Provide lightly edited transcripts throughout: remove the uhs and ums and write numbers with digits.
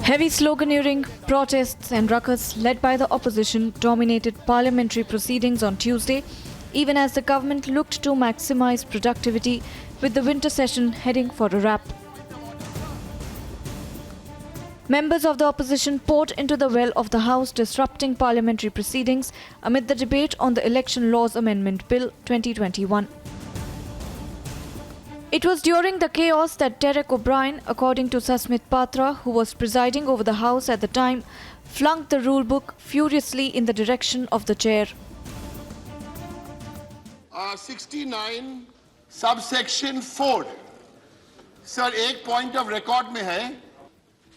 Heavy sloganeering, protests and ruckus led by the opposition dominated parliamentary proceedings on Tuesday, even as the government looked to maximize productivity with the winter session heading for a wrap. Members of the opposition poured into the well of the House, disrupting parliamentary proceedings amid the debate on the Election Laws Amendment Bill 2021. It was during the chaos that Derek O'Brien, according to Sasmit Patra, who was presiding over the House at the time, flung the rule book furiously in the direction of the chair. 69 subsection 4. Sir, एक point of record में है.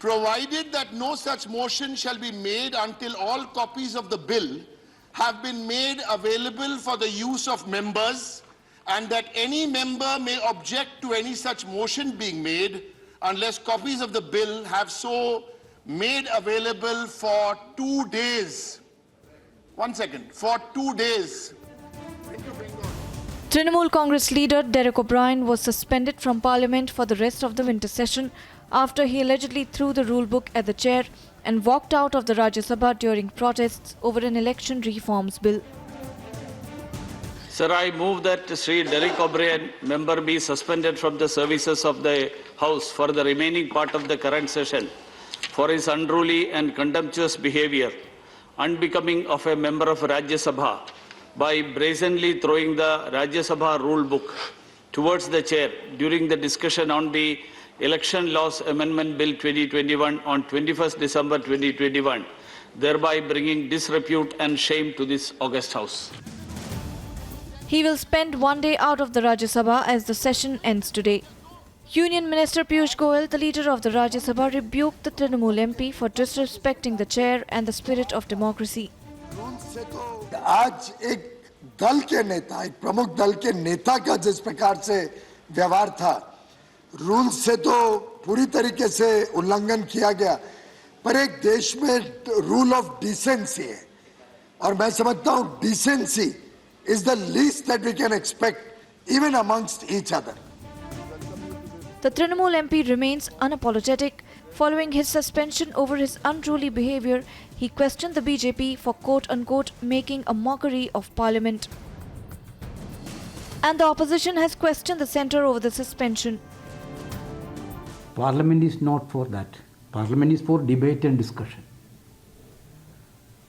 Provided that no such motion shall be made until all copies of the bill have been made available for the use of members, and that any member may object to any such motion being made unless copies of the bill have so made available for 2 days. 1 second, for 2 days. Trinamool Congress leader Derek O'Brien was suspended from Parliament for the rest of the winter session after he allegedly threw the rule book at the chair and walked out of the Rajya Sabha during protests over an election reforms bill. Sir, I move that Sri Derek O'Brien, member, be suspended from the services of the House for the remaining part of the current session for his unruly and contemptuous behaviour, unbecoming of a member of Rajya Sabha, by brazenly throwing the Rajya Sabha rule book towards the chair during the discussion on the Election Laws Amendment Bill 2021 on 21st December 2021, thereby bringing disrepute and shame to this august House. He will spend 1 day out of the Rajya Sabha as the session ends today. Union Minister Piyush Goyal, the leader of the Rajya Sabha, rebuked the Trinamool MP for disrespecting the chair and the spirit of democracy. आज एक दल के नेता, एक प्रमुख दल के नेता का जिस प्रकार से व्यवहार था, रूल से तो पूरी तरीके से उल्लंघन किया गया, पर एक देश में रूल ऑफ डिसेंसी है और मैं समझता हूं decency is the least that we can expect even amongst each other. The Trinamool MP remains unapologetic. Following his suspension over his unruly behaviour, he questioned the BJP for quote-unquote making a mockery of Parliament. And the opposition has questioned the centre over the suspension. Parliament is not for that. Parliament is for debate and discussion.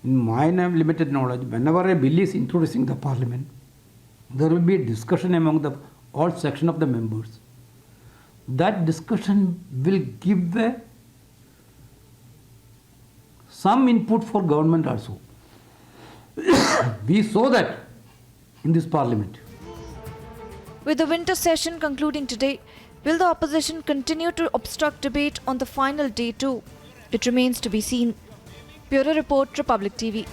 In my limited knowledge, whenever a bill is introducing the Parliament, there will be a discussion among the all section of the members. That discussion will give some input for government also. We saw that in this Parliament. With the winter session concluding today, will the opposition continue to obstruct debate on the final day too? It remains to be seen. Bureau Report, Republic TV.